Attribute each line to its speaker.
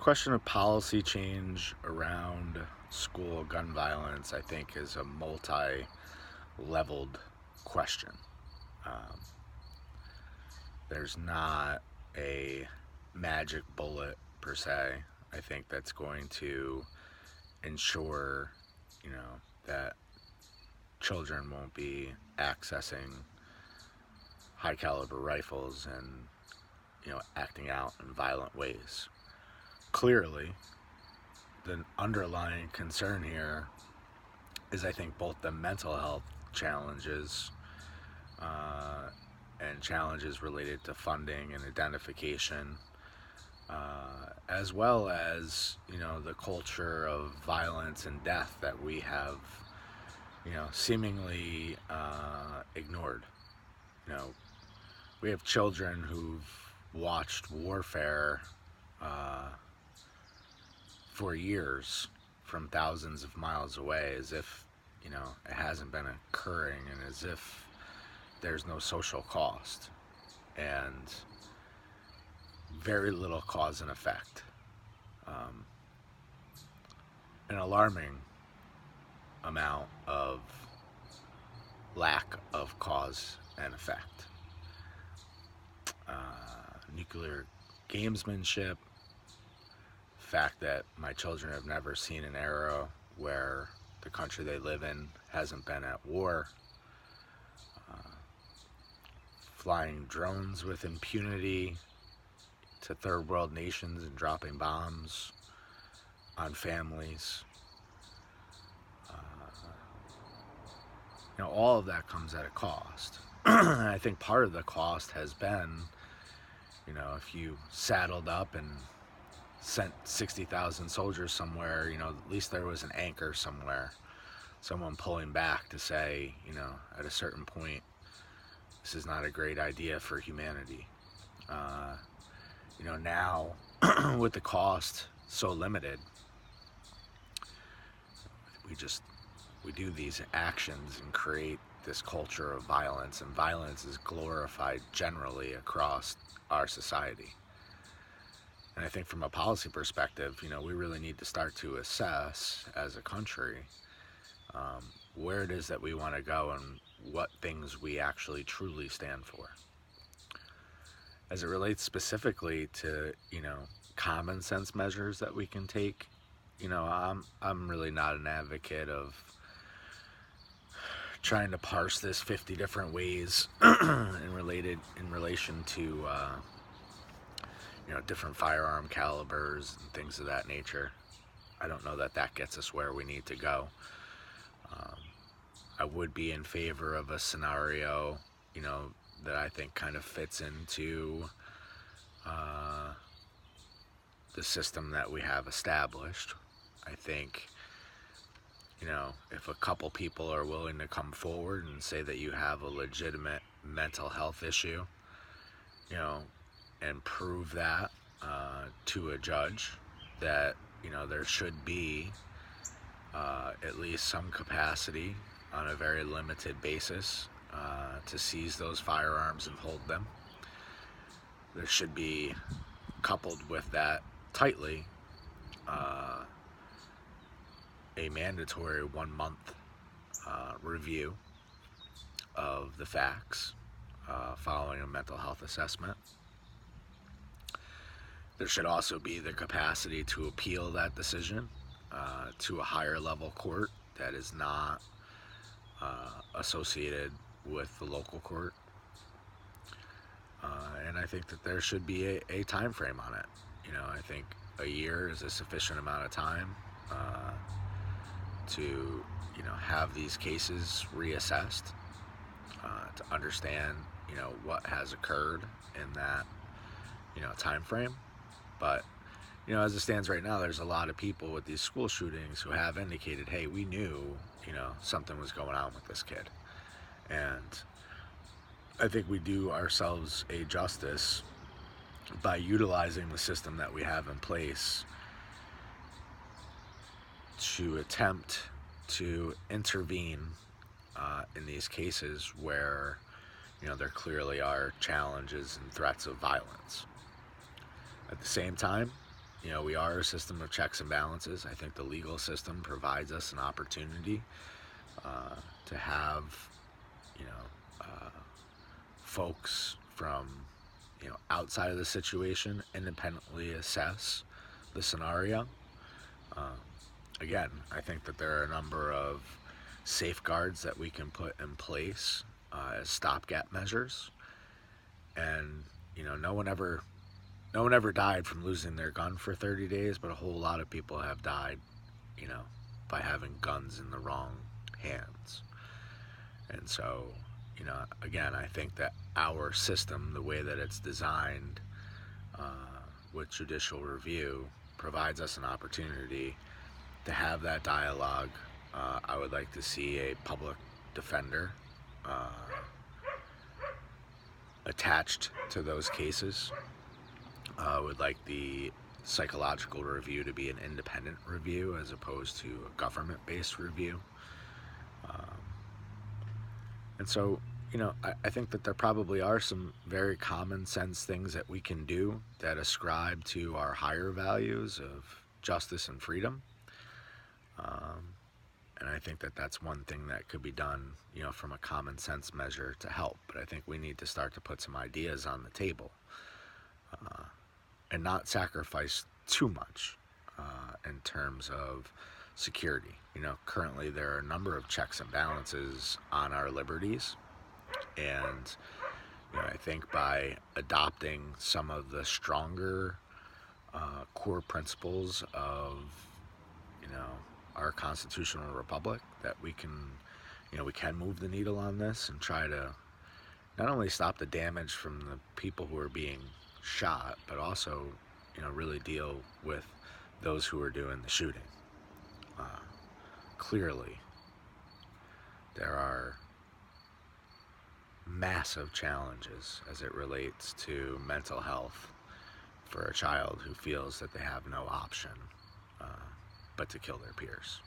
Speaker 1: question of policy change around school gun violence, I think, is a multi-leveled question. Um, there's not a magic bullet per se. I think that's going to ensure, that children won't be accessing high caliber rifles and, acting out in violent ways. Clearly, the underlying concern here is, I think, both the mental health challenges and challenges related to funding and identification, as well as the culture of violence and death that we have seemingly ignored. You know, we have children who've watched warfare for years from thousands of miles away, as if it hasn't been occurring, and as if there's no social cost and very little cause and effect. um, an alarming amount of lack of cause and effect. Nuclear gamesmanship, fact that my children have never seen an era where the country they live in hasn't been at war, flying drones with impunity to third world nations and dropping bombs on families. All of that comes at a cost. And I think part of the cost has been, if you saddled up and sent 60,000 soldiers somewhere, at least there was an anchor somewhere, someone pulling back to say, at a certain point, this is not a great idea for humanity. Now, with the cost so limited, we do these actions and create this culture of violence, and violence is glorified generally across our society. And I think from a policy perspective, we really need to start to assess as a country where it is that we want to go and what things we actually truly stand for. As it relates specifically to, common sense measures that we can take, I'm really not an advocate of trying to parse this 50 different ways in relation to different firearm calibers and things of that nature. I don't know that gets us where we need to go. I would be in favor of a scenario, that I think kind of fits into the system that we have established. I think, if a couple people are willing to come forward and say that you have a legitimate mental health issue, and prove that to a judge, that there should be at least some capacity on a very limited basis to seize those firearms and hold them. There should be, coupled with that tightly, a mandatory 1 month review of the facts following a mental health assessment. There should also be the capacity to appeal that decision to a higher level court that is not associated with the local court. And I think that there should be a time frame on it. I think a year is a sufficient amount of time to have these cases reassessed, to understand what has occurred in that time frame. But as it stands right now, there's a lot of people with these school shootings who have indicated, hey, we knew something was going on with this kid. And I think we do ourselves a justice by utilizing the system that we have in place to attempt to intervene in these cases where there clearly are challenges and threats of violence. At the same time, we are a system of checks and balances. I think the legal system provides us an opportunity to have, you know, folks from, outside of the situation independently assess the scenario. Um, Again, I think that there are a number of safeguards that we can put in place as stopgap measures, and no one ever died from losing their gun for 30 days, but a whole lot of people have died, you know, by having guns in the wrong hands. And so, again, I think that our system, the way that it's designed with judicial review, provides us an opportunity to have that dialogue. I would like to see a public defender uh, attached to those cases. I would like the psychological review to be an independent review as opposed to a government-based review. Um, and so, I think that there probably are some very common sense things that we can do that ascribe to our higher values of justice and freedom. Um, and I think that that's one thing that could be done, from a common sense measure to help. But I think we need to start to put some ideas on the table and not sacrifice too much in terms of security. Currently there are a number of checks and balances on our liberties, and I think by adopting some of the stronger core principles of our constitutional republic, that we can move the needle on this and try to not only stop the damage from the people who are being shot, but also really deal with those who are doing the shooting. Clearly there are massive challenges as it relates to mental health for a child who feels that they have no option but to kill their peers.